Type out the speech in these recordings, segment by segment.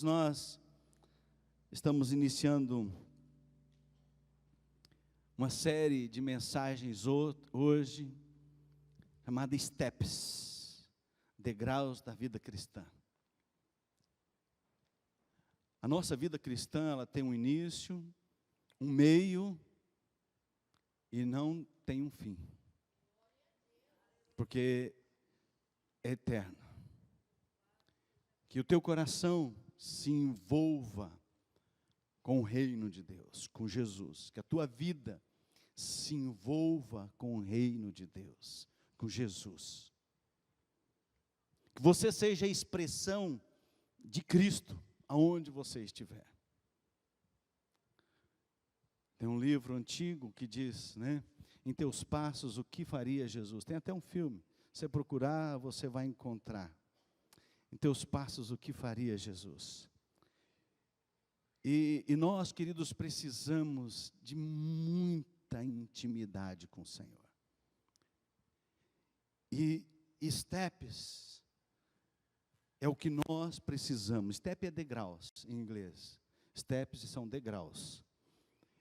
nós estamos iniciando uma série de mensagens hoje, chamada Steps, degraus da vida cristã. A nossa vida cristã, ela tem um início, um meio e não tem um fim, porque é eterno. Que o teu coração se envolva com o reino de Deus, com Jesus. Que a tua vida se envolva com o reino de Deus, com Jesus. Que você seja a expressão de Cristo aonde você estiver. Tem um livro antigo que diz, né? Em teus passos, o que faria Jesus? Tem até um filme. Se você procurar, você vai encontrar. Em teus passos, o que faria Jesus? E nós, queridos, precisamos de muita intimidade com o Senhor. E steps é o que nós precisamos. Step é degraus, em inglês. Steps são degraus.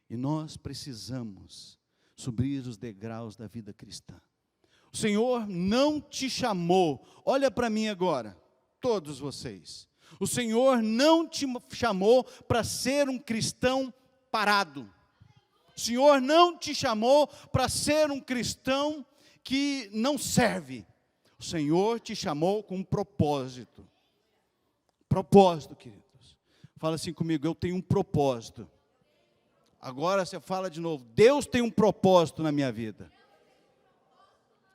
E nós precisamos subir os degraus da vida cristã. O Senhor não te chamou, olha para mim agora, todos vocês. O Senhor não te chamou para ser um cristão parado. O Senhor não te chamou para ser um cristão que não serve. O Senhor te chamou com um propósito. Propósito, queridos. Fala assim comigo, eu tenho um propósito. Agora você fala de novo, Deus tem um propósito na minha vida.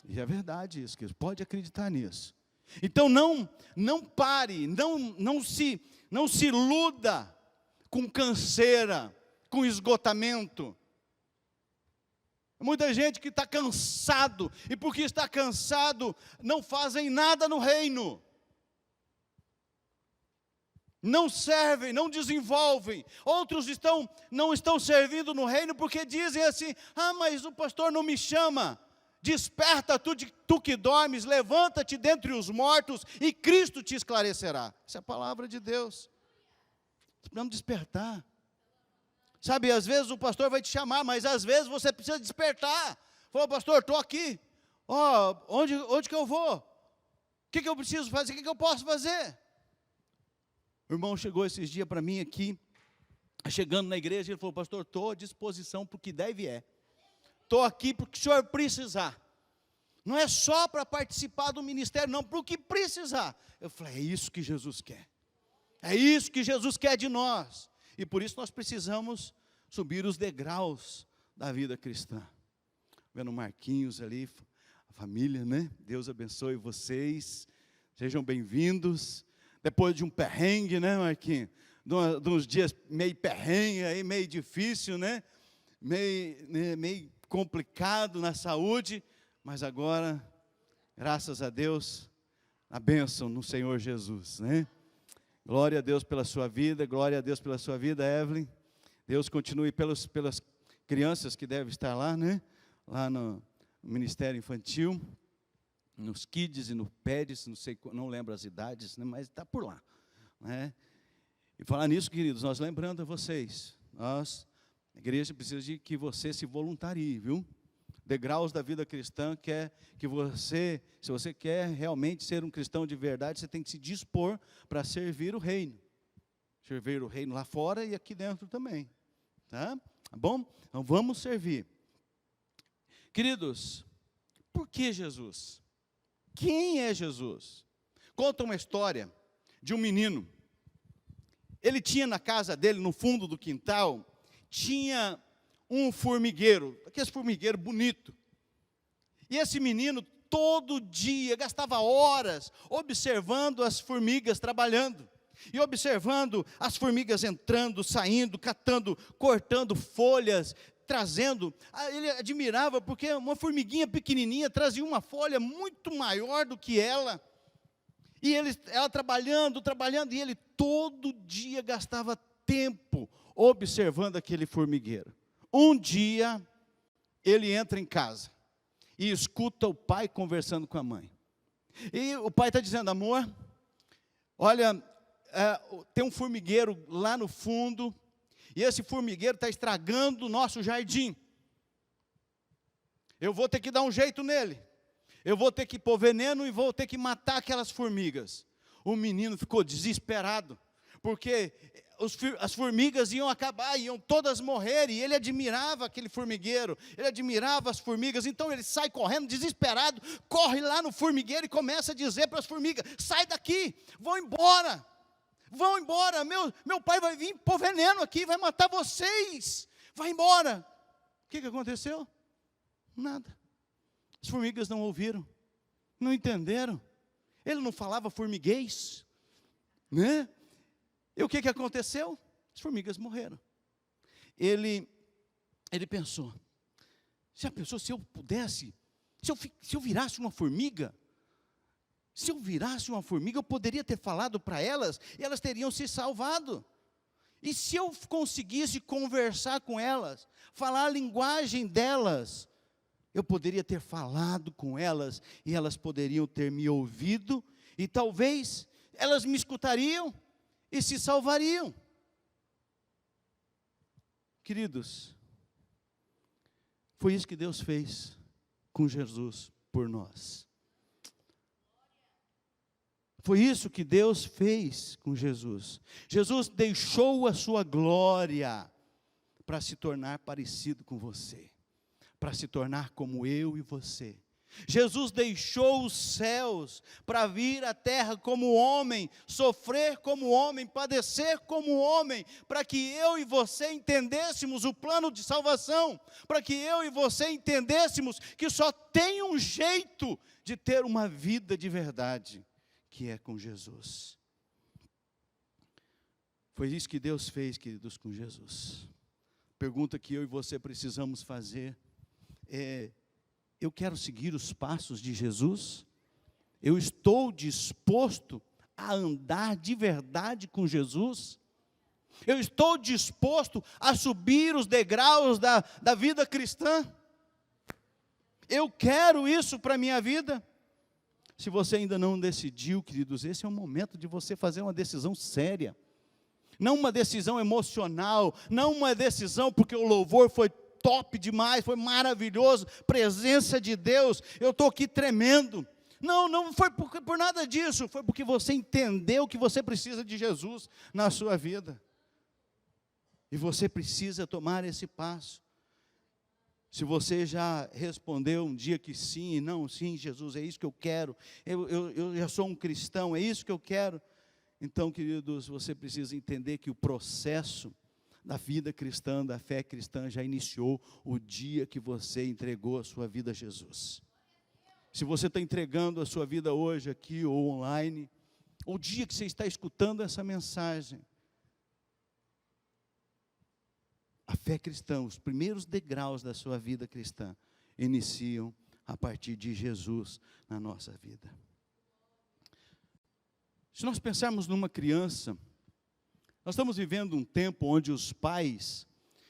E é verdade isso, queridos, pode acreditar nisso. Então não pare, não se iluda com canseira, com esgotamento. Muita gente que está cansado, e porque está cansado, não fazem nada no reino. Não servem, não desenvolvem. Outros não estão servindo no reino porque dizem assim, mas o pastor não me chama. Desperta tu que dormes, levanta-te dentre os mortos e Cristo te esclarecerá. Essa é a palavra de Deus. Precisamos despertar. Sabe, às vezes o pastor vai te chamar, mas às vezes você precisa despertar. Fala, pastor, estou aqui. Onde que eu vou? O que eu preciso fazer? O que eu posso fazer? O irmão chegou esses dias para mim aqui, chegando na igreja, ele falou, pastor, estou à disposição para o que der e vier. Estou aqui porque o senhor precisar. Não é só para participar do ministério, não, para o que precisar. Eu falei, é isso que Jesus quer. É isso que Jesus quer de nós. E por isso nós precisamos subir os degraus da vida cristã. Vendo o Marquinhos ali, a família, né? Deus abençoe vocês. Sejam bem-vindos. Depois de um perrengue, né, Marquinhos? De uns dias meio perrengue, aí, meio difícil, né? Meio complicado na saúde, mas agora, graças a Deus, a bênção no Senhor Jesus, né? Glória a Deus pela sua vida, glória a Deus pela sua vida, Evelyn. Deus continue pelas crianças que devem estar lá, né? Lá no Ministério Infantil, nos Kids e no PEDs, não lembro as idades, né? Mas está por lá, né? E falar nisso, queridos, nós lembrando a vocês, a igreja precisa de que você se voluntarie, viu? Degraus da vida cristã quer que você, se você quer realmente ser um cristão de verdade, você tem que se dispor para servir o reino. Servir o reino lá fora e aqui dentro também. Tá bom? Então vamos servir. Queridos, por que Jesus? Quem é Jesus? Conta uma história de um menino. Ele tinha na casa dele, no fundo do quintal, tinha um formigueiro, aquele formigueiro bonito. E esse menino, todo dia, gastava horas observando as formigas trabalhando. E observando as formigas entrando, saindo, catando, cortando folhas, trazendo. Ele admirava porque uma formiguinha pequenininha trazia uma folha muito maior do que ela. E ela trabalhando, e ele todo dia gastava tempo observando aquele formigueiro. Um dia, ele entra em casa e escuta o pai conversando com a mãe. E o pai está dizendo, amor, olha, tem um formigueiro lá no fundo, e esse formigueiro está estragando o nosso jardim. Eu vou ter que dar um jeito nele. Eu vou ter que pôr veneno e vou ter que matar aquelas formigas. O menino ficou desesperado, porque as formigas iam acabar, iam todas morrer, e ele admirava aquele formigueiro, ele admirava as formigas. Então ele sai correndo, desesperado, corre lá no formigueiro e começa a dizer para as formigas: sai daqui, vão embora, meu pai vai vir pôr veneno aqui, vai matar vocês, vai embora. O que aconteceu? Nada. As formigas não ouviram, não entenderam. Ele não falava formiguês, né? E o que aconteceu? As formigas morreram. Ele pensou: se eu pudesse, se eu virasse uma formiga, eu poderia ter falado para elas, e elas teriam se salvado. E se eu conseguisse conversar com elas, falar a linguagem delas, eu poderia ter falado com elas, e elas poderiam ter me ouvido, e talvez elas me escutariam e se salvariam. Queridos, foi isso que Deus fez com Jesus por nós. Foi isso que Deus fez com Jesus. Jesus deixou a sua glória para se tornar parecido com você, para se tornar como eu e você. Jesus deixou os céus para vir à terra como homem, sofrer como homem, padecer como homem, para que eu e você entendêssemos o plano de salvação, para que eu e você entendêssemos que só tem um jeito de ter uma vida de verdade, que é com Jesus. Foi isso que Deus fez, queridos, com Jesus. Pergunta que eu e você precisamos fazer é: eu quero seguir os passos de Jesus? Eu estou disposto a andar de verdade com Jesus? Eu estou disposto a subir os degraus da vida cristã? Eu quero isso para a minha vida? Se você ainda não decidiu, queridos, esse é o momento de você fazer uma decisão séria. Não uma decisão emocional, não uma decisão porque o louvor foi top demais, foi maravilhoso, presença de Deus, eu estou aqui tremendo. Não foi por nada disso, foi porque você entendeu que você precisa de Jesus na sua vida. E você precisa tomar esse passo. Se você já respondeu um dia que sim, não, sim, Jesus, é isso que eu quero, eu já sou um cristão, é isso que eu quero. Então, queridos, você precisa entender que o processo da vida cristã, da fé cristã, já iniciou o dia que você entregou a sua vida a Jesus. Se você está entregando a sua vida hoje aqui ou online, ou o dia que você está escutando essa mensagem, a fé cristã, os primeiros degraus da sua vida cristã, iniciam a partir de Jesus na nossa vida. Se nós pensarmos numa criança, nós estamos vivendo um tempo onde os pais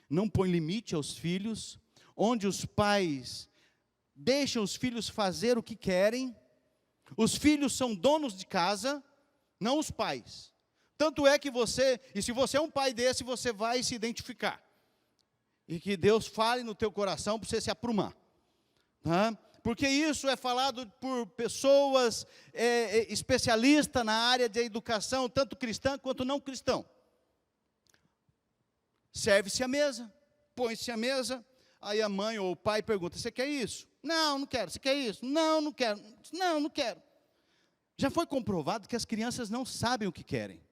não põem limite aos filhos, onde os pais deixam os filhos fazer o que querem, os filhos são donos de casa, não os pais. Tanto é que se você é um pai desse, você vai se identificar. E que Deus fale no teu coração para você se aprumar. Tá? Porque isso é falado por pessoas especialistas na área de educação, tanto cristã quanto não cristão. Serve-se a mesa, põe-se a mesa, aí a mãe ou o pai pergunta: você quer isso? Não, não quero. Você quer isso? Não, não quero. Não, não quero. Já foi comprovado que as crianças não sabem o que querem.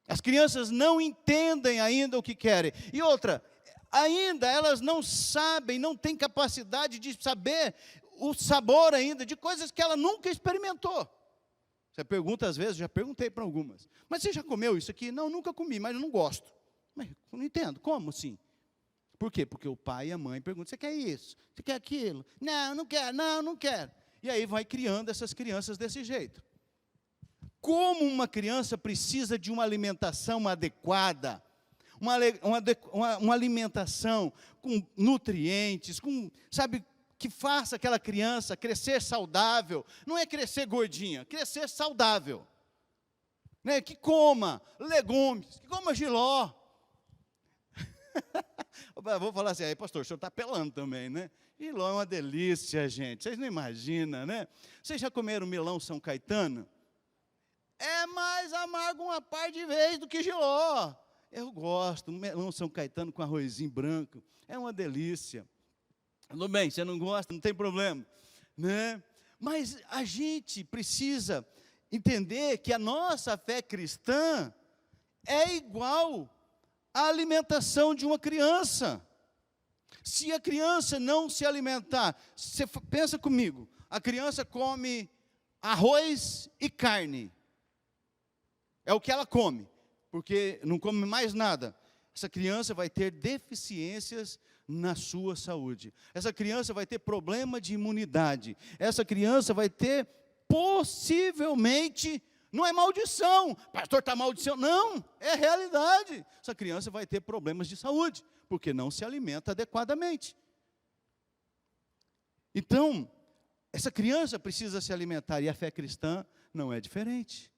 As crianças não entendem ainda o que querem. E outra, ainda elas não sabem, não têm capacidade de saber o sabor ainda de coisas que ela nunca experimentou. Você pergunta às vezes, já perguntei para algumas: mas você já comeu isso aqui? Não, nunca comi, mas eu não gosto. Mas eu não entendo, como assim? Por quê? Porque o pai e a mãe perguntam: você quer isso? Você quer aquilo? Não, não quero, não quero. E aí vai criando essas crianças desse jeito. Como uma criança precisa de uma alimentação adequada, uma alimentação com nutrientes, que faça aquela criança crescer saudável. Não é crescer gordinha, crescer saudável. né? Que coma legumes, que coma jiló. Vou falar assim, aí pastor, o senhor está apelando também, né? Jiló é uma delícia, gente, vocês não imaginam, né? Vocês já comeram melão São Caetano? É mais amargo uma par de vezes do que jiló. Eu gosto, melão São Caetano com arrozinho branco, é uma delícia. Tudo bem, você não gosta, não tem problema, né? Mas a gente precisa entender que a nossa fé cristã é igual à alimentação de uma criança. Se a criança não se alimentar, você pensa comigo, a criança come arroz e carne. É o que ela come, porque não come mais nada. Essa criança vai ter deficiências na sua saúde. Essa criança vai ter problema de imunidade. Essa criança vai ter, possivelmente, não é maldição, pastor, está maldição. Não, é realidade. Essa criança vai ter problemas de saúde, porque não se alimenta adequadamente. Então, essa criança precisa se alimentar, e a fé cristã não é diferente.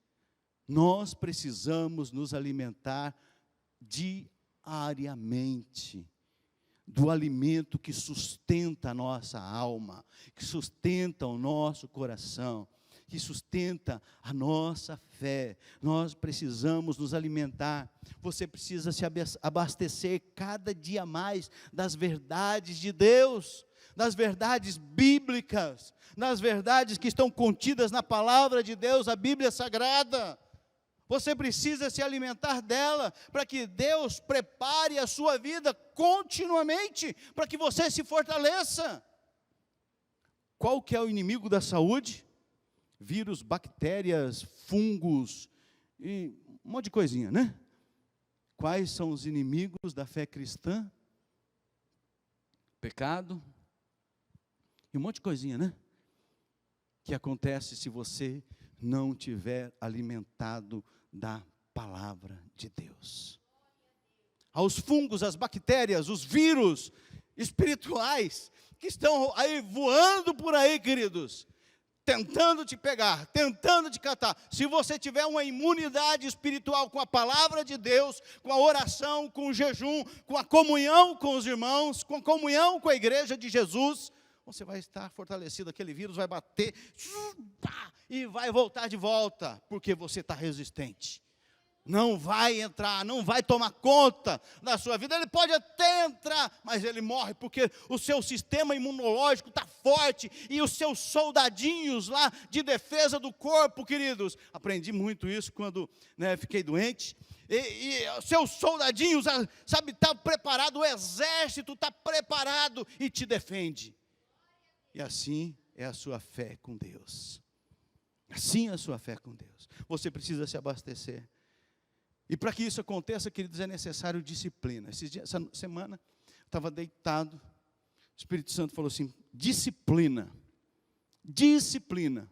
Nós precisamos nos alimentar diariamente do alimento que sustenta a nossa alma, que sustenta o nosso coração, que sustenta a nossa fé. Nós precisamos nos alimentar. Você precisa se abastecer cada dia mais das verdades de Deus, das verdades bíblicas, das verdades que estão contidas na palavra de Deus, a Bíblia Sagrada. Você precisa se alimentar dela, para que Deus prepare a sua vida continuamente, para que você se fortaleça. Qual que é o inimigo da saúde? Vírus, bactérias, fungos, e um monte de coisinha, né? Quais são os inimigos da fé cristã? Pecado, e um monte de coisinha, né? Que acontece se você não tiver alimentado da palavra de Deus. Aos fungos, às bactérias, os vírus espirituais que estão aí voando por aí, queridos, tentando te pegar, tentando te catar. Se você tiver uma imunidade espiritual com a palavra de Deus, com a oração, com o jejum, com a comunhão com os irmãos, com a comunhão com a igreja de Jesus, você vai estar fortalecido, aquele vírus vai bater e vai voltar de volta, porque você está resistente. Não vai entrar, não vai tomar conta da sua vida. Ele pode até entrar, mas ele morre, porque o seu sistema imunológico está forte, e os seus soldadinhos lá de defesa do corpo, queridos, aprendi muito isso quando fiquei doente, e os seus soldadinhos, sabe, está preparado, o exército está preparado e te defende. E assim é a sua fé com Deus. Assim é a sua fé com Deus. Você precisa se abastecer. E para que isso aconteça, queridos, é necessário disciplina. Essa semana, eu estava deitado, o Espírito Santo falou assim, disciplina. Disciplina.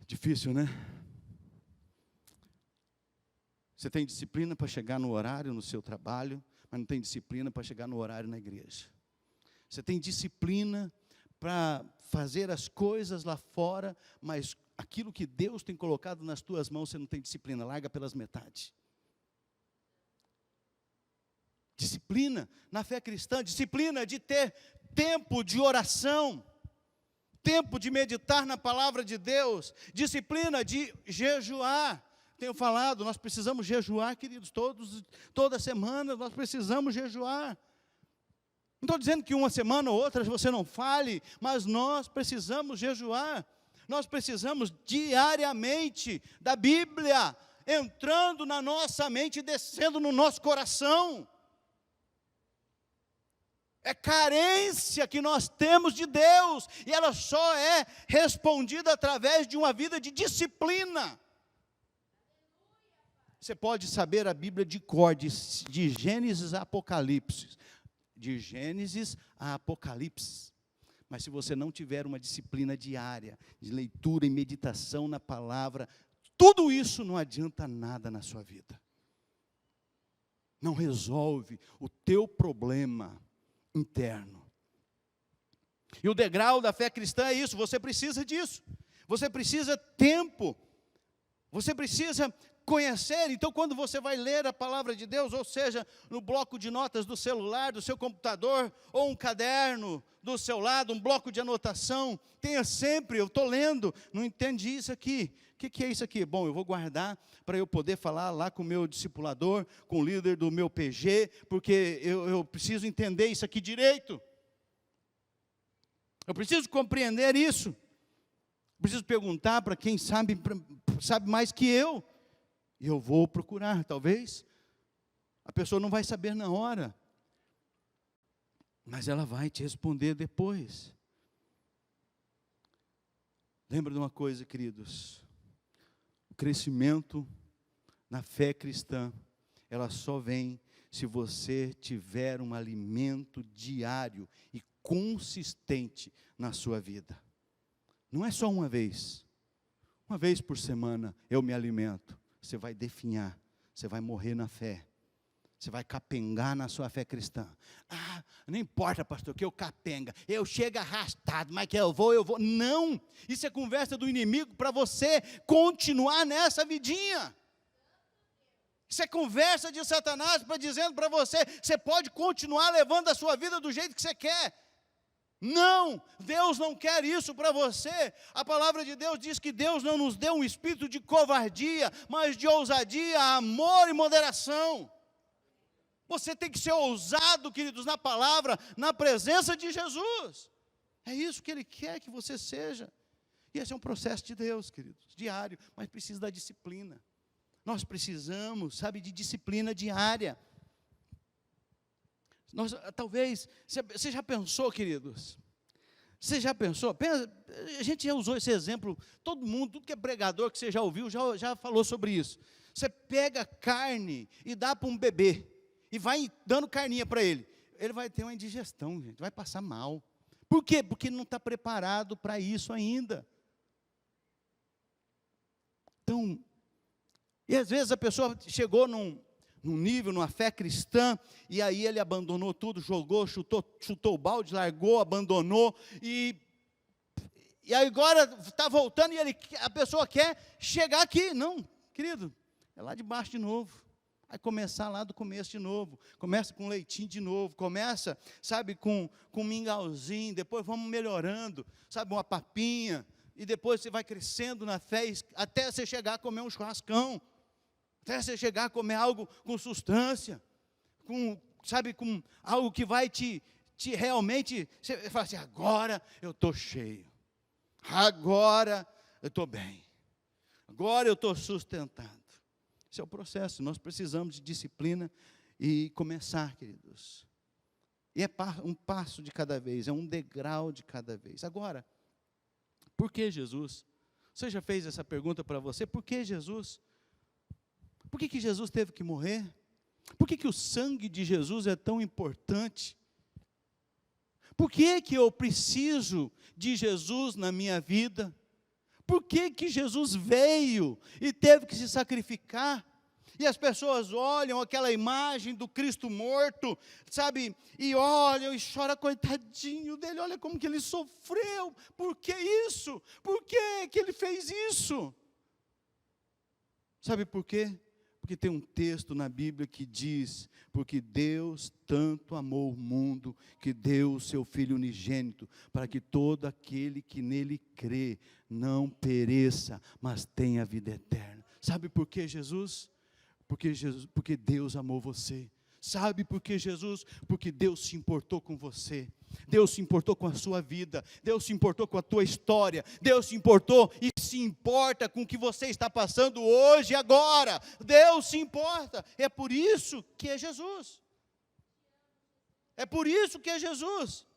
Difícil, né? Você tem disciplina para chegar no horário, no seu trabalho, mas não tem disciplina para chegar no horário na igreja. Você tem disciplina para fazer as coisas lá fora, mas aquilo que Deus tem colocado nas tuas mãos, você não tem disciplina, larga pelas metades. Disciplina na fé cristã, disciplina de ter tempo de oração, tempo de meditar na palavra de Deus, disciplina de jejuar. Tenho falado, nós precisamos jejuar, queridos, toda semana nós precisamos jejuar. Não estou dizendo que uma semana ou outra você não fale, mas nós precisamos jejuar. Nós precisamos diariamente da Bíblia entrando na nossa mente e descendo no nosso coração. É carência que nós temos de Deus, e ela só é respondida através de uma vida de disciplina. Você pode saber a Bíblia de cor, de Gênesis a Apocalipse. De Gênesis a Apocalipse. Mas se você não tiver uma disciplina diária, de leitura e meditação na palavra, tudo isso não adianta nada na sua vida. Não resolve o teu problema interno. E o degrau da fé cristã é isso, você precisa disso. Você precisa tempo Você precisa conhecer. Então, quando você vai ler a palavra de Deus, ou seja, no bloco de notas do celular, do seu computador, ou um caderno do seu lado, um bloco de anotação, tenha sempre, eu estou lendo, não entendi isso aqui. O que é isso aqui? Bom, eu vou guardar para eu poder falar lá com o meu discipulador, com o líder do meu PG, porque eu preciso entender isso aqui direito. Eu preciso compreender isso. Preciso perguntar para quem sabe mais que eu. E eu vou procurar, talvez. A pessoa não vai saber na hora, mas ela vai te responder depois. Lembra de uma coisa, queridos? O crescimento na fé cristã, ela só vem se você tiver um alimento diário e consistente na sua vida. Não é só uma vez por semana eu me alimento. Você vai definhar, você vai morrer na fé, você vai capengar na sua fé cristã. Ah, não importa, pastor, que eu capenga, eu chego arrastado, mas que eu vou. Não, isso é conversa do inimigo para você continuar nessa vidinha. Isso é conversa de Satanás dizendo para você, você pode continuar levando a sua vida do jeito que você quer. Não, Deus não quer isso para você. A palavra de Deus diz que Deus não nos deu um espírito de covardia, mas de ousadia, amor e moderação. Você tem que ser ousado, queridos, na palavra, na presença de Jesus. É isso que Ele quer que você seja. E esse é um processo de Deus, queridos, diário, mas precisa da disciplina. Nós precisamos, de disciplina diária. Talvez, você já pensou, queridos? Você já pensou? A gente já usou esse exemplo, todo mundo, tudo que é pregador que você já ouviu, já falou sobre isso. Você pega carne e dá para um bebê, e vai dando carninha para ele. Ele vai ter uma indigestão, gente, vai passar mal. Por quê? Porque ele não está preparado para isso ainda. Então, e às vezes a pessoa chegou num nível, numa fé cristã, e aí ele abandonou tudo, jogou, chutou o balde, largou, abandonou, e aí agora está voltando, e a pessoa quer chegar aqui. Não, querido, é lá de baixo de novo, vai começar lá do começo de novo, começa com leitinho de novo, começa, com mingauzinho, depois vamos melhorando, uma papinha, e depois você vai crescendo na fé, até você chegar a comer um churrascão, até você chegar a comer algo com substância, com algo que vai te realmente, você fala assim, agora eu estou cheio, agora eu estou bem, agora eu estou sustentado. Esse é o processo, nós precisamos de disciplina e começar, queridos. E é um passo de cada vez, é um degrau de cada vez. Agora, por que Jesus? Você já fez essa pergunta para você? Por que Jesus? Por que Jesus teve que morrer? Por que o sangue de Jesus é tão importante? Por que eu preciso de Jesus na minha vida? Por que Jesus veio e teve que se sacrificar? E as pessoas olham aquela imagem do Cristo morto, e olham e choram, coitadinho dele, olha como que ele sofreu. Por que isso? Por que ele fez isso? Sabe por quê? Porque tem um texto na Bíblia que diz, porque Deus tanto amou o mundo, que deu o seu Filho unigênito, para que todo aquele que nele crê, não pereça, mas tenha vida eterna. Sabe por que Jesus? Porque Deus amou você. Sabe por que Jesus? Porque Deus se importou com você, Deus se importou com a sua vida, Deus se importou com a tua história, Deus se importou e se importa com o que você está passando hoje e agora. Deus se importa, é por isso que é Jesus. É por isso que é Jesus.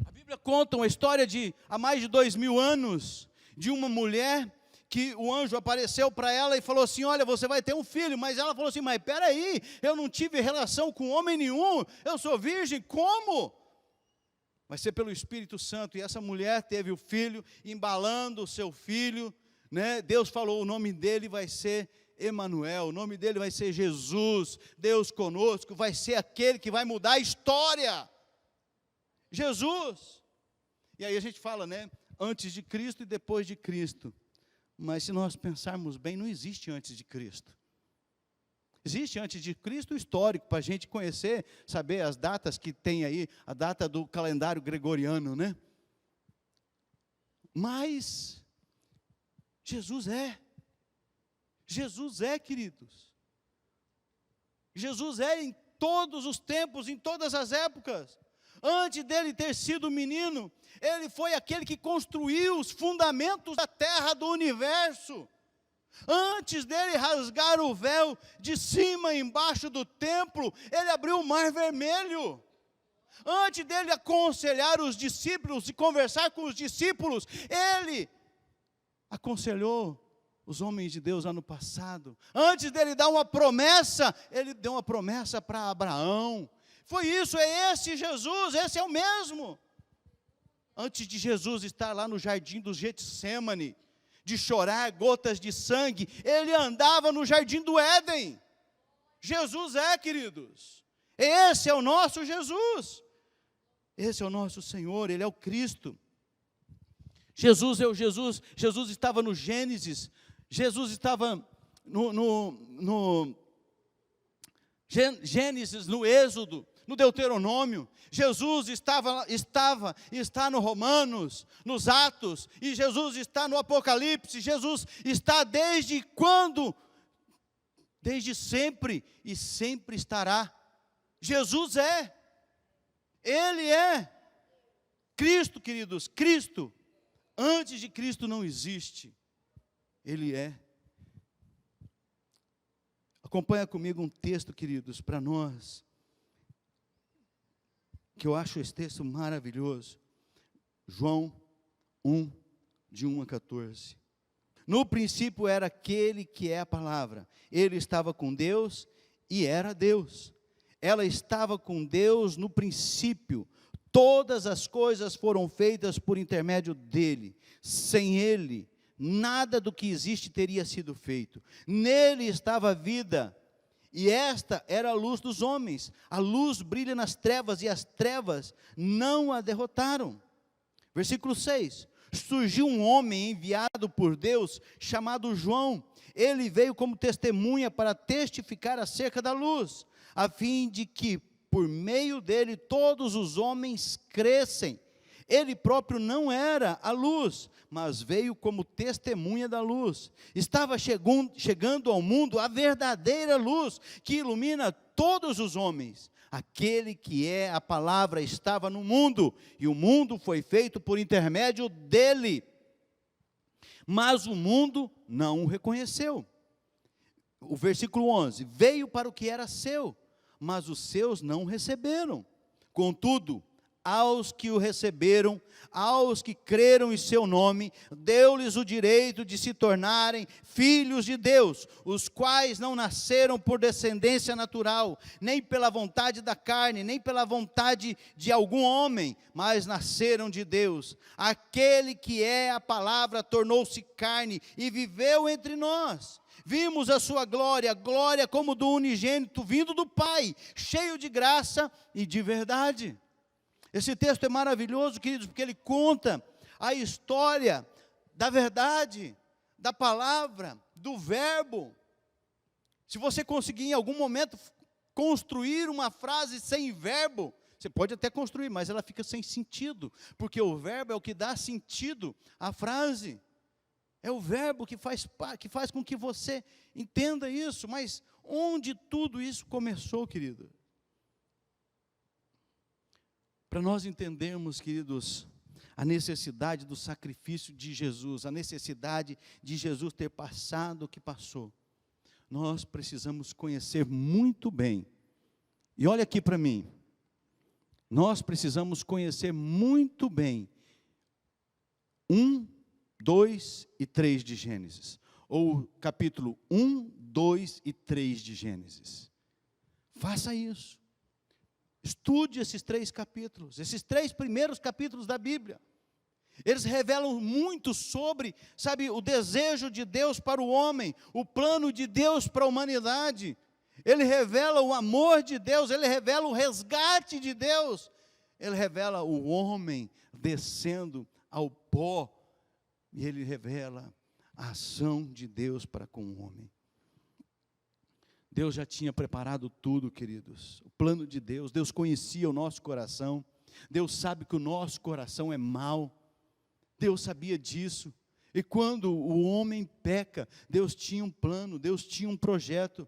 A Bíblia conta uma história há mais de 2000 anos, de uma mulher que o anjo apareceu para ela e falou assim, olha, você vai ter um filho, mas ela falou assim, mas peraí, eu não tive relação com homem nenhum, eu sou virgem, como? Vai ser pelo Espírito Santo. E essa mulher teve o filho, embalando o seu filho, Deus falou, o nome dele vai ser Emanuel, o nome dele vai ser Jesus, Deus conosco, vai ser aquele que vai mudar a história, Jesus. E aí a gente fala, antes de Cristo e depois de Cristo. Mas se nós pensarmos bem, não existe antes de Cristo. Existe antes de Cristo o histórico, para a gente conhecer, saber as datas que tem aí, a data do calendário gregoriano, né? Mas Jesus é, queridos. Jesus é em todos os tempos, em todas as épocas. Antes dele ter sido menino, ele foi aquele que construiu os fundamentos da terra, do universo. Antes dele rasgar o véu de cima e embaixo do templo, ele abriu o mar vermelho. Antes dele aconselhar os discípulos e conversar com os discípulos, ele aconselhou os homens de Deus lá no passado. Antes dele dar uma promessa, ele deu uma promessa para Abraão. Foi isso, é esse Jesus, esse é o mesmo. Antes de Jesus estar lá no jardim do Getsêmani, de chorar gotas de sangue, ele andava no jardim do Éden. Jesus é, queridos. Esse é o nosso Jesus. Esse é o nosso Senhor, Ele é o Cristo. Jesus é o Jesus. Jesus estava no Gênesis. Jesus estava no Gênesis, no Êxodo, no Deuteronômio. Jesus está no Romanos, nos Atos, e Jesus está no Apocalipse. Jesus está desde quando? Desde sempre, e sempre estará. Jesus é, Ele é. Cristo, queridos, Cristo, antes de Cristo não existe, Ele é. Acompanha comigo um texto, queridos, para nós, que eu acho esse texto maravilhoso. João 1, de 1 a 14. No princípio era aquele que é a palavra. Ele estava com Deus e era Deus. Ela estava com Deus no princípio. Todas as coisas foram feitas por intermédio dele. Sem ele, nada do que existe teria sido feito. Nele estava a vida, e esta era a luz dos homens. A luz brilha nas trevas, e as trevas não a derrotaram. Versículo 6. Surgiu um homem enviado por Deus, chamado João. Ele veio como testemunha para testificar acerca da luz, a fim de que, por meio dele, todos os homens crescem. Ele próprio não era a luz, mas veio como testemunha da luz. Estava chegando ao mundo a verdadeira luz, que ilumina todos os homens. Aquele que é a palavra estava no mundo, e o mundo foi feito por intermédio dele. Mas o mundo não o reconheceu. O versículo 11, veio para o que era seu, mas os seus não o receberam. Contudo, aos que o receberam, aos que creram em seu nome, deu-lhes o direito de se tornarem filhos de Deus, os quais não nasceram por descendência natural, nem pela vontade da carne, nem pela vontade de algum homem, mas nasceram de Deus. Aquele que é a palavra tornou-se carne e viveu entre nós. Vimos a sua glória, glória como do unigênito, vindo do Pai, cheio de graça e de verdade. Esse texto é maravilhoso, queridos, porque ele conta a história da verdade, da palavra, do verbo. Se você conseguir em algum momento construir uma frase sem verbo, você pode até construir, mas ela fica sem sentido, porque o verbo é o que dá sentido à frase. É o verbo que faz com que você entenda isso. Mas onde tudo isso começou, querido? Para nós entendermos, queridos, a necessidade do sacrifício de Jesus, a necessidade de Jesus ter passado o que passou, nós precisamos conhecer muito bem. E olha aqui para mim, nós precisamos conhecer muito bem 1, 2 e 3 de Gênesis, ou capítulo 1, 2 e 3 de Gênesis. Faça isso. Estude esses 3 capítulos, esses 3 primeiros capítulos da Bíblia. Eles revelam muito sobre, o desejo de Deus para o homem, o plano de Deus para a humanidade. Ele revela o amor de Deus, ele revela o resgate de Deus. Ele revela o homem descendo ao pó, e ele revela a ação de Deus para com o homem. Deus já tinha preparado tudo, queridos. O plano de Deus, Deus conhecia o nosso coração. Deus sabe que o nosso coração é mau. Deus sabia disso. E quando o homem peca, Deus tinha um plano, Deus tinha um projeto.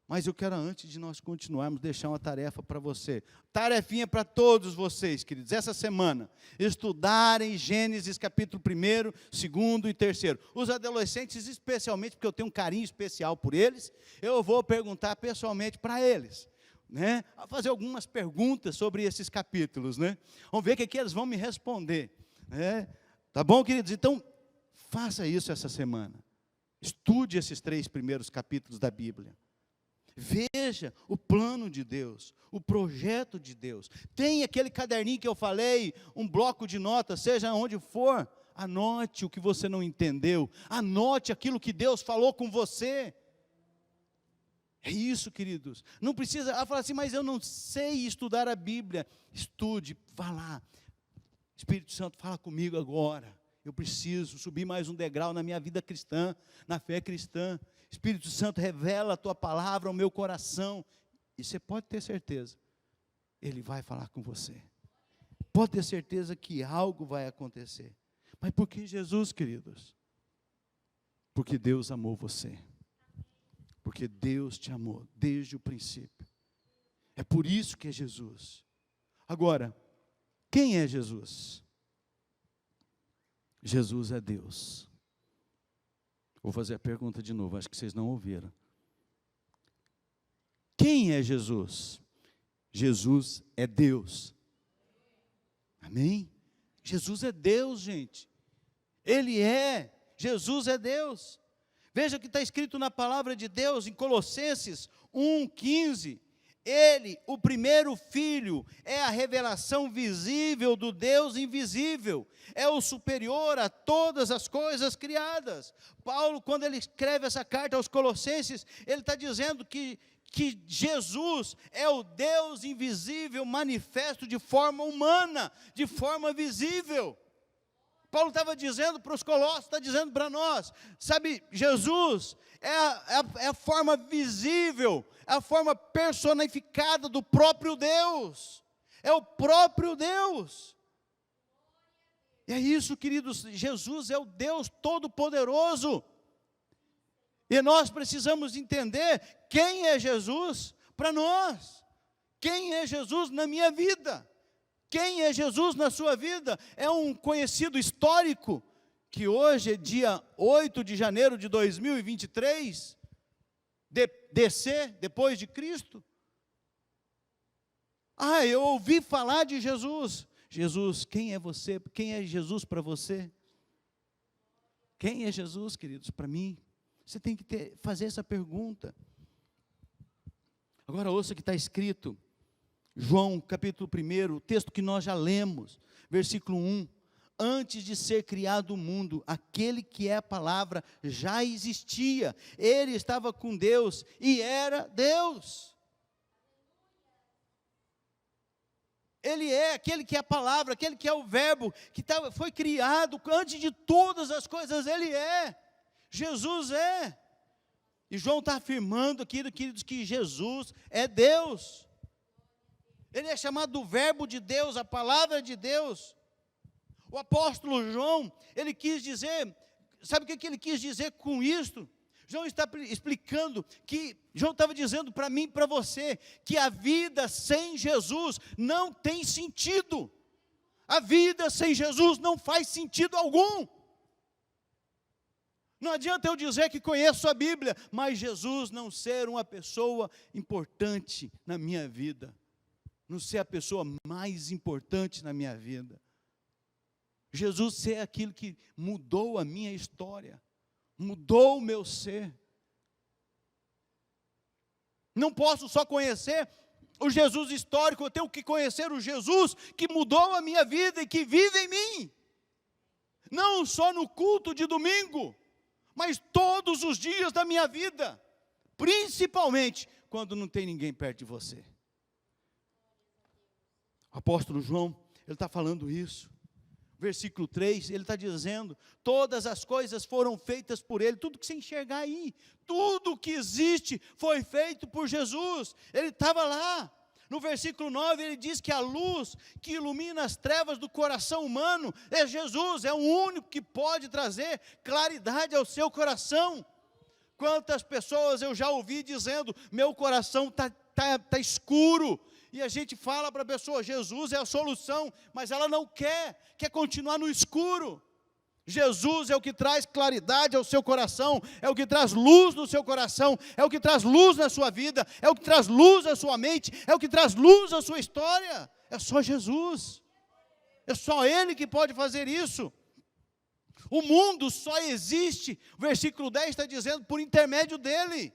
Mas eu quero, antes de nós continuarmos, deixar uma tarefa para você. Tarefinha para todos vocês, queridos, essa semana. Estudarem Gênesis capítulo 1, 2 e 3. Os adolescentes, especialmente, porque eu tenho um carinho especial por eles, eu vou perguntar pessoalmente para eles, né? A fazer algumas perguntas sobre esses capítulos, né? Vamos ver o que eles vão me responder, né? Tá bom, queridos? Então, faça isso essa semana. Estude esses 3 primeiros capítulos da Bíblia. Veja o plano de Deus, o projeto de Deus. Tem aquele caderninho que eu falei, um bloco de notas, seja onde for, anote o que você não entendeu, anote aquilo que Deus falou com você. É isso, queridos. Não precisa falar assim, mas eu não sei estudar a Bíblia. Estude, vá lá. Espírito Santo, fala comigo agora. Eu preciso subir mais um degrau na minha vida cristã, na fé cristã. Espírito Santo, revela a tua palavra ao meu coração. E você pode ter certeza, Ele vai falar com você. Pode ter certeza que algo vai acontecer. Mas por que Jesus, queridos? Porque Deus amou você. Porque Deus te amou desde o princípio. É por isso que é Jesus. Agora, quem é Jesus? Jesus é Deus. Vou fazer a pergunta de novo, acho que vocês não ouviram. Quem é Jesus? Jesus é Deus. Amém? Jesus é Deus, gente. Ele é. Jesus é Deus. Veja o que está escrito na palavra de Deus, em Colossenses 1,15. Ele, o primeiro filho, é a revelação visível do Deus invisível, é o superior a todas as coisas criadas. Paulo, quando ele escreve essa carta aos Colossenses, ele está dizendo que Jesus é o Deus invisível manifesto de forma humana, de forma visível. Paulo estava dizendo para os Colossos, está dizendo para nós, sabe, Jesus é a forma visível, é a forma personificada do próprio Deus, é o próprio Deus. E é isso, queridos, Jesus é o Deus Todo-Poderoso, e nós precisamos entender quem é Jesus para nós, quem é Jesus na minha vida. Quem é Jesus na sua vida? É um conhecido histórico, que hoje é dia 8 de janeiro de 2023, depois de Cristo. Eu ouvi falar de Jesus. Jesus, quem é você? Quem é Jesus para você? Quem é Jesus, queridos, para mim? Você tem que fazer essa pergunta. Agora ouça o que está escrito. João, capítulo 1, o texto que nós já lemos, versículo 1. Antes de ser criado o mundo, aquele que é a palavra já existia. Ele estava com Deus e era Deus. Ele é aquele que é a palavra, aquele que é o verbo, que foi criado antes de todas as coisas. Ele é. Jesus é. E João está afirmando aqui, queridos, que Jesus é Deus. Ele é chamado do verbo de Deus, a palavra de Deus. O apóstolo João, ele quis dizer, sabe o que ele quis dizer com isto? João está explicando que, João estava dizendo para mim e para você, que a vida sem Jesus não tem sentido. A vida sem Jesus não faz sentido algum. Não adianta eu dizer que conheço a Bíblia, mas Jesus não ser uma pessoa importante na minha vida. Não ser a pessoa mais importante na minha vida. Jesus ser aquilo que mudou a minha história, mudou o meu ser. Não posso só conhecer o Jesus histórico, eu tenho que conhecer o Jesus que mudou a minha vida e que vive em mim. Não só no culto de domingo, mas todos os dias da minha vida, principalmente quando não tem ninguém perto de você. O apóstolo João, ele está falando isso. versículo 3, ele está dizendo, todas as coisas foram feitas por ele, tudo que você enxergar aí, tudo que existe foi feito por Jesus, ele estava lá. No versículo 9 ele diz que a luz que ilumina as trevas do coração humano é Jesus, é o único que pode trazer claridade ao seu coração. Quantas pessoas eu já ouvi dizendo, meu coração está escuro, e a gente fala para a pessoa, Jesus é a solução, mas ela não quer continuar no escuro. Jesus é o que traz claridade ao seu coração, é o que traz luz no seu coração, é o que traz luz na sua vida, é o que traz luz à sua mente, é o que traz luz à sua história. É só Jesus, é só Ele que pode fazer isso. O mundo só existe, o versículo 10 está dizendo, por intermédio dEle.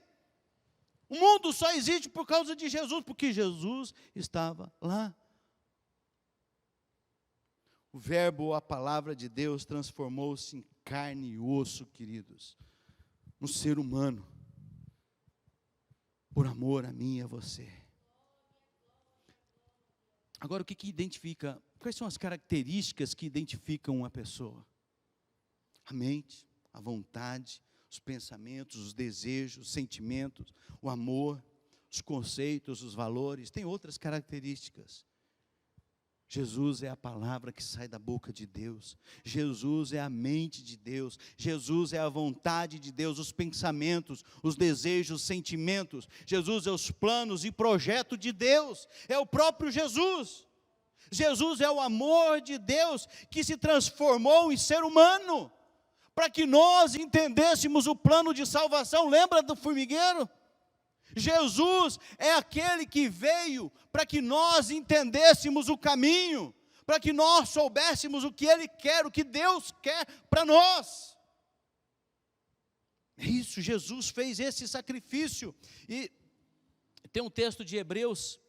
O mundo só existe por causa de Jesus, porque Jesus estava lá. O verbo, a palavra de Deus, transformou-se em carne e osso, queridos, no ser humano, por amor a mim e a você. Agora, o que identifica, quais são as características que identificam uma pessoa? A mente, a vontade, os pensamentos, os desejos, os sentimentos, o amor, os conceitos, os valores, tem outras características. Jesus é a palavra que sai da boca de Deus, Jesus é a mente de Deus, Jesus é a vontade de Deus, os pensamentos, os desejos, os sentimentos, Jesus é os planos e projeto de Deus, é o próprio Jesus. Jesus é o amor de Deus que se transformou em ser humano, para que nós entendêssemos o plano de salvação. Lembra do formigueiro? Jesus é aquele que veio para que nós entendêssemos o caminho, para que nós soubéssemos o que Ele quer, o que Deus quer para nós. É isso, Jesus fez esse sacrifício. E tem um texto de Hebreus,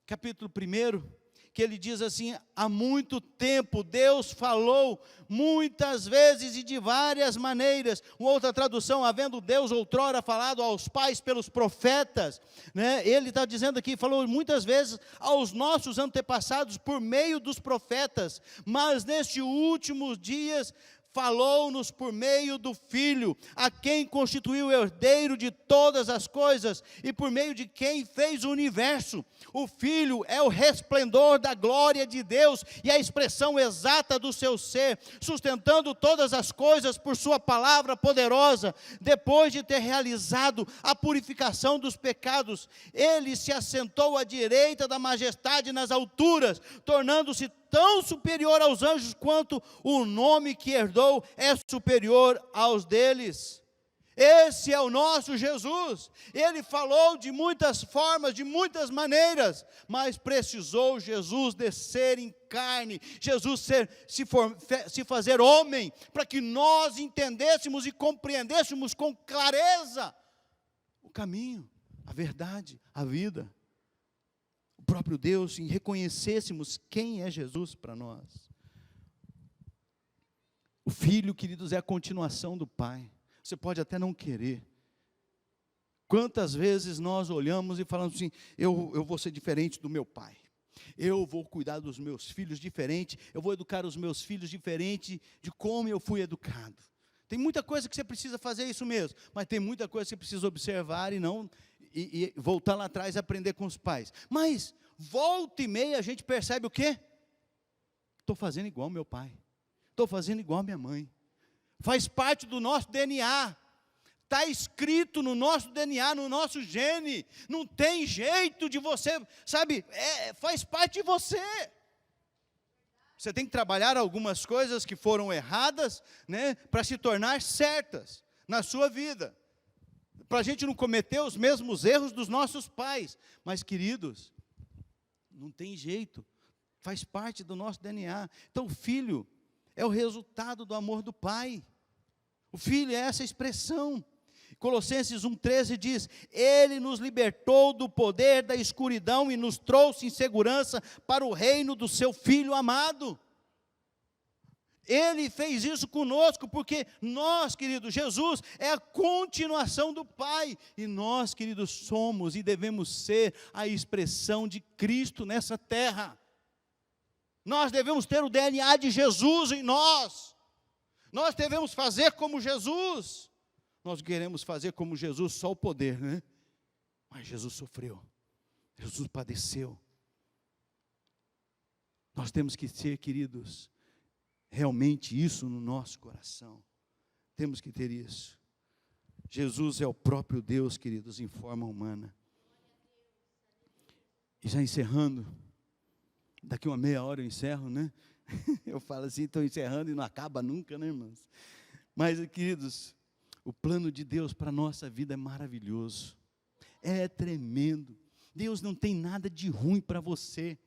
capítulo 1, que ele diz assim, há muito tempo Deus falou muitas vezes e de várias maneiras. Uma outra tradução, havendo Deus outrora falado aos pais pelos profetas, né? Ele está dizendo aqui, falou muitas vezes aos nossos antepassados por meio dos profetas, mas nestes últimos dias falou-nos por meio do Filho, a quem constituiu o herdeiro de todas as coisas, e por meio de quem fez o universo. O Filho é o resplendor da glória de Deus, e a expressão exata do seu ser, sustentando todas as coisas por sua palavra poderosa. Depois de ter realizado a purificação dos pecados, Ele se assentou à direita da majestade nas alturas, tornando-se tão superior aos anjos quanto o nome que herdou é superior aos deles. Esse é o nosso Jesus. Ele falou de muitas formas, de muitas maneiras, mas precisou Jesus descer em carne, Jesus se fazer homem, para que nós entendêssemos e compreendêssemos com clareza o caminho, a verdade, a vida. O próprio Deus, e reconhecêssemos quem é Jesus para nós. O Filho, queridos, é a continuação do Pai. Você pode até não querer. Quantas vezes nós olhamos e falamos assim, eu vou ser diferente do meu pai, eu vou cuidar dos meus filhos diferente, eu vou educar os meus filhos diferente de como eu fui educado. Tem muita coisa que você precisa fazer isso mesmo, mas tem muita coisa que você precisa observar e voltar lá atrás e aprender com os pais. Mas, volta e meia, a gente percebe o quê? Estou fazendo igual meu pai, estou fazendo igual minha mãe. Faz parte do nosso DNA, está escrito no nosso DNA, no nosso gene, não tem jeito de você, sabe, faz parte de você. Você tem que trabalhar algumas coisas que foram erradas, né, para se tornar certas na sua vida, para a gente não cometer os mesmos erros dos nossos pais. Mas, queridos, não tem jeito, faz parte do nosso DNA. Então, o Filho é o resultado do amor do Pai. O Filho é essa expressão. Colossenses 1,13 diz, Ele nos libertou do poder da escuridão e nos trouxe em segurança para o reino do seu Filho amado. Ele fez isso conosco, porque nós, queridos, Jesus é a continuação do Pai, e nós, queridos, somos e devemos ser a expressão de Cristo nessa terra. Nós devemos ter o DNA de Jesus em nós. Nós devemos fazer como Jesus. Nós queremos fazer como Jesus, só o poder, né? Mas Jesus sofreu. Jesus padeceu. Nós temos que ter, queridos, realmente isso no nosso coração. Temos que ter isso. Jesus é o próprio Deus, queridos, em forma humana. E já encerrando, daqui uma meia hora eu encerro, né? Eu falo assim, estou encerrando e não acaba nunca, né, irmãos? Mas, queridos, o plano de Deus para a nossa vida é maravilhoso. É tremendo. Deus não tem nada de ruim para você.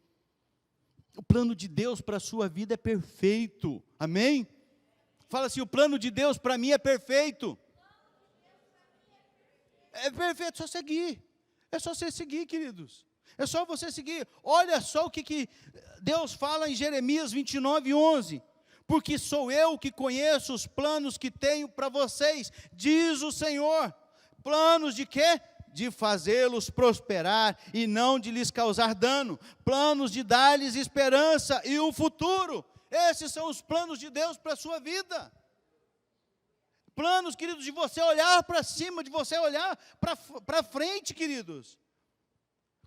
O plano de Deus para a sua vida é perfeito. Amém? Fala assim, o plano de Deus para mim é perfeito. É perfeito, só seguir. É só você seguir, queridos. É só você seguir. Olha só o que Deus fala em Jeremias 29:11. Porque sou eu que conheço os planos que tenho para vocês, diz o Senhor. Planos de quê? De fazê-los prosperar e não de lhes causar dano. Planos de dar-lhes esperança e um futuro. Esses são os planos de Deus para a sua vida. Planos, queridos, de você olhar para cima, de você olhar para frente, queridos.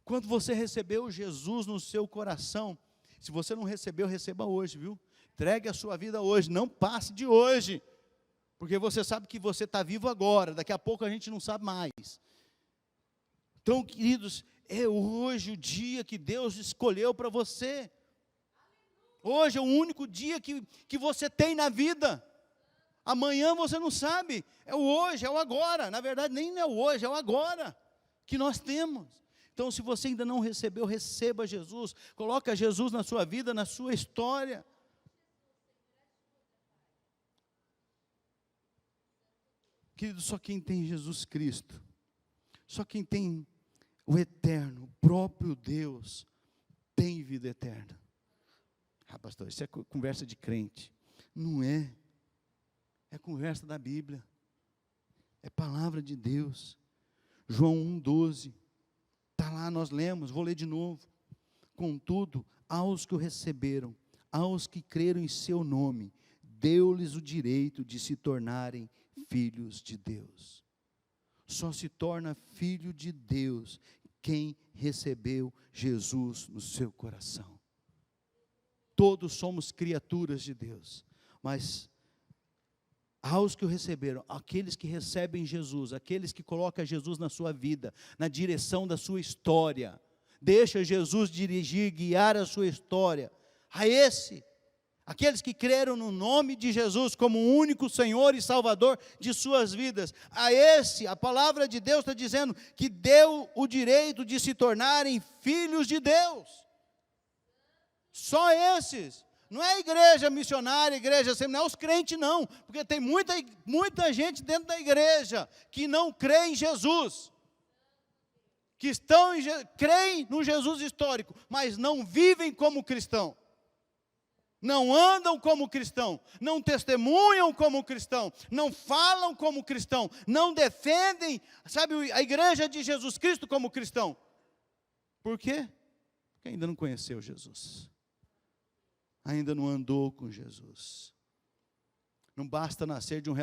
Quando você recebeu Jesus no seu coração, se você não recebeu, receba hoje, viu? Entregue a sua vida hoje, não passe de hoje, porque você sabe que você está vivo agora, daqui a pouco a gente não sabe mais. Então, queridos, é hoje o dia que Deus escolheu para você. Hoje é o único dia que você tem na vida. Amanhã você não sabe, é o hoje, é o agora. Na verdade, nem é o hoje, é o agora que nós temos. Então, se você ainda não recebeu, receba Jesus. Coloca Jesus na sua vida, na sua história. Querido, só quem tem Jesus Cristo, só quem tem o eterno, o próprio Deus, tem vida eterna. Ah, pastor, isso é conversa de crente. Não é. É conversa da Bíblia. É palavra de Deus. João 1,12. Está lá, nós lemos, vou ler de novo. Contudo, aos que o receberam, aos que creram em seu nome, deu-lhes o direito de se tornarem filhos de Deus. Só se torna filho de Deus quem recebeu Jesus no seu coração. Todos somos criaturas de Deus, mas aos que o receberam, aqueles que recebem Jesus, aqueles que colocam Jesus na sua vida, na direção da sua história, deixa Jesus dirigir, guiar a sua história, a aqueles que creram no nome de Jesus como o único Senhor e Salvador de suas vidas, a palavra de Deus está dizendo que deu o direito de se tornarem filhos de Deus. Só esses. Não é igreja missionária, igreja seminária, os crentes não, porque tem muita gente dentro da igreja que não crê em Jesus, que creem no Jesus histórico, mas não vivem como cristão, não andam como cristão, não testemunham como cristão, não falam como cristão, não defendem, sabe, a igreja de Jesus Cristo como cristão. Por quê? Porque ainda não conheceu Jesus. Ainda não andou com Jesus. Não basta nascer de um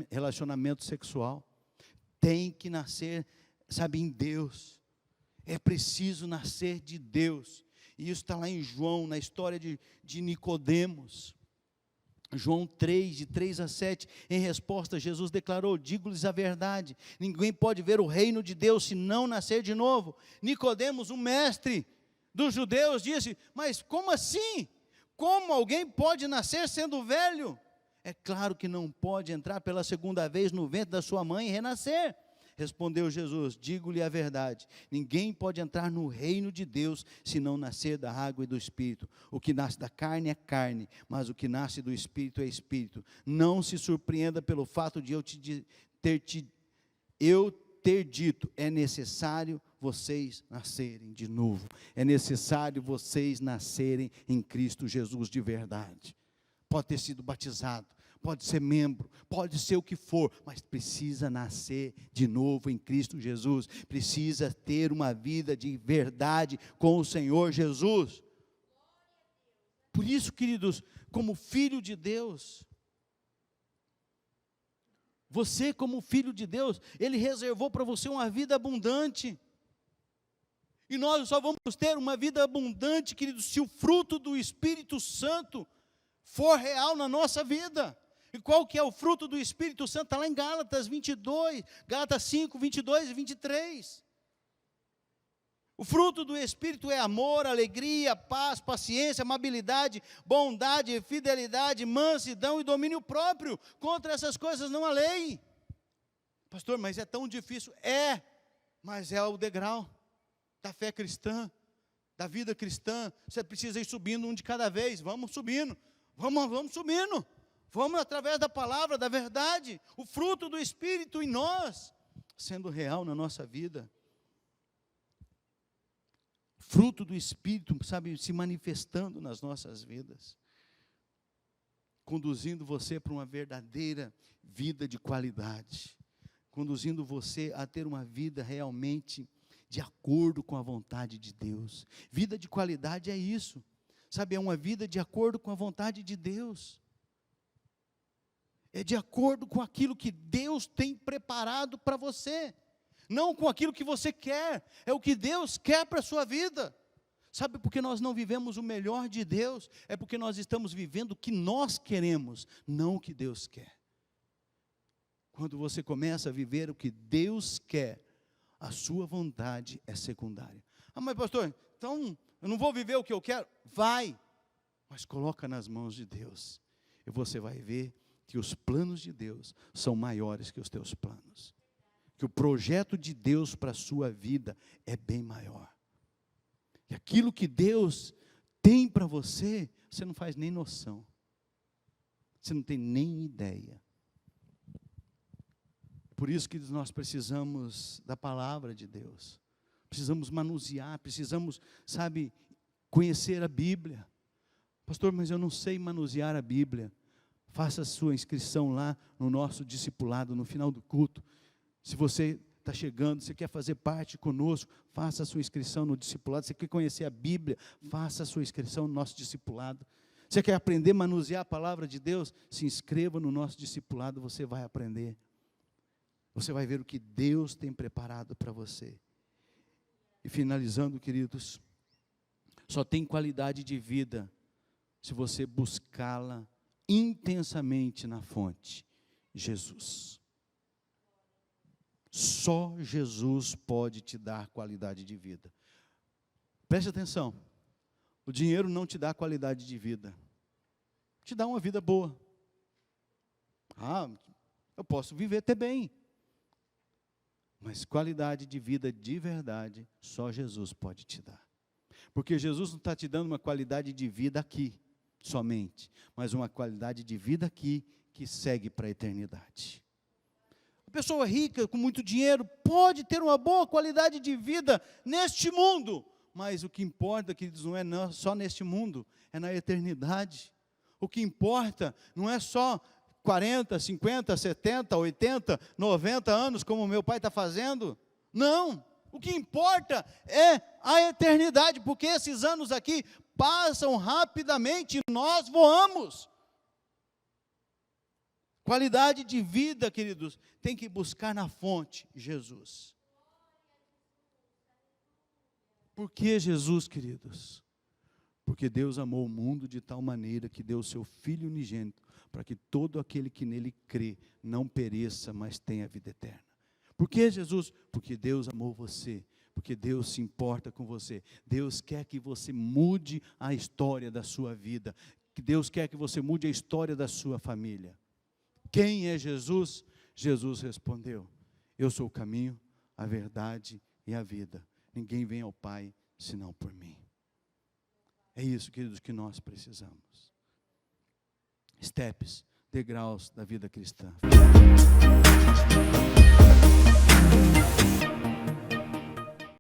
relacionamento sexual. Tem que nascer, sabe, em Deus. É preciso nascer de Deus. E isso está lá em João, na história de Nicodemos. João 3, de 3-7, em resposta, Jesus declarou: digo-lhes a verdade, ninguém pode ver o reino de Deus se não nascer de novo. Nicodemos, o mestre dos judeus, disse: mas como assim? Como alguém pode nascer sendo velho? É claro que não pode entrar pela segunda vez no ventre da sua mãe e renascer. Respondeu Jesus: digo-lhe a verdade, ninguém pode entrar no reino de Deus se não nascer da água e do Espírito. O que nasce da carne é carne, mas o que nasce do Espírito é Espírito. Não se surpreenda pelo fato de eu ter dito, é necessário vocês nascerem de novo. É necessário vocês nascerem em Cristo Jesus de verdade. Pode ter sido batizado, pode ser membro, pode ser o que for, mas precisa nascer de novo em Cristo Jesus. Precisa ter uma vida de verdade com o Senhor Jesus. Por isso, queridos, como filho de Deus, você como filho de Deus, Ele reservou para você uma vida abundante. E nós só vamos ter uma vida abundante, queridos, se o fruto do Espírito Santo for real na nossa vida. E qual que é o fruto do Espírito Santo? Está lá em Gálatas 22, Gálatas 5, 22 e 23. O fruto do Espírito é amor, alegria, paz, paciência, amabilidade, bondade, fidelidade, mansidão e domínio próprio. Contra essas coisas não há lei. Pastor, mas é tão difícil. Mas é o degrau da fé cristã, da vida cristã. Você precisa ir subindo um de cada vez. Vamos subindo, vamos subindo. Vamos através da palavra, da verdade. O fruto do Espírito em nós, sendo real na nossa vida. Fruto do Espírito, sabe, se manifestando nas nossas vidas, conduzindo você para uma verdadeira vida de qualidade, conduzindo você a ter uma vida realmente de acordo com a vontade de Deus. Vida de qualidade é isso, sabe, é uma vida de acordo com a vontade de Deus, é de acordo com aquilo que Deus tem preparado para você. Não com aquilo que você quer, é o que Deus quer para a sua vida. Sabe por que nós não vivemos o melhor de Deus? É porque nós estamos vivendo o que nós queremos, não o que Deus quer. Quando você começa a viver o que Deus quer, a sua vontade é secundária. Mas pastor, então eu não vou viver o que eu quero? Vai, mas coloca nas mãos de Deus. E você vai ver que os planos de Deus são maiores que os teus planos. Que o projeto de Deus para a sua vida é bem maior. E aquilo que Deus tem para você, você não faz nem noção. Você não tem nem ideia. Por isso que nós precisamos da palavra de Deus. Precisamos manusear, precisamos, sabe, conhecer a Bíblia. Pastor, mas eu não sei manusear a Bíblia. Faça a sua inscrição lá no nosso discipulado, no final do culto. Se você está chegando, você quer fazer parte conosco, faça a sua inscrição no discipulado. Você quer conhecer a Bíblia, faça a sua inscrição no nosso discipulado. Você quer aprender a manusear a palavra de Deus? Se inscreva no nosso discipulado, você vai aprender. Você vai ver o que Deus tem preparado para você. E finalizando, queridos, só tem qualidade de vida se você buscá-la intensamente na fonte, Jesus. Só Jesus pode te dar qualidade de vida. Preste atenção, o dinheiro não te dá qualidade de vida, te dá uma vida boa. Eu posso viver até bem, mas qualidade de vida de verdade, só Jesus pode te dar. Porque Jesus não está te dando uma qualidade de vida aqui, somente, mas uma qualidade de vida aqui, que segue para a eternidade. Pessoa rica, com muito dinheiro, pode ter uma boa qualidade de vida neste mundo, mas o que importa, queridos, não é só neste mundo, é na eternidade. O que importa não é só 40, 50, 70, 80, 90 anos, como meu pai está fazendo. Não, o que importa é a eternidade, porque esses anos aqui passam rapidamente e nós voamos. Qualidade de vida, queridos, tem que buscar na fonte, Jesus. Por que Jesus, queridos? Porque Deus amou o mundo de tal maneira que deu o seu Filho unigênito, para que todo aquele que nele crê não pereça, mas tenha vida eterna. Por que Jesus? Porque Deus amou você, porque Deus se importa com você. Deus quer que você mude a história da sua vida, que Deus quer que você mude a história da sua família. Quem é Jesus? Jesus respondeu: eu sou o caminho, a verdade e a vida. Ninguém vem ao Pai senão por mim. É isso, queridos, que nós precisamos. Steps, degraus da vida cristã.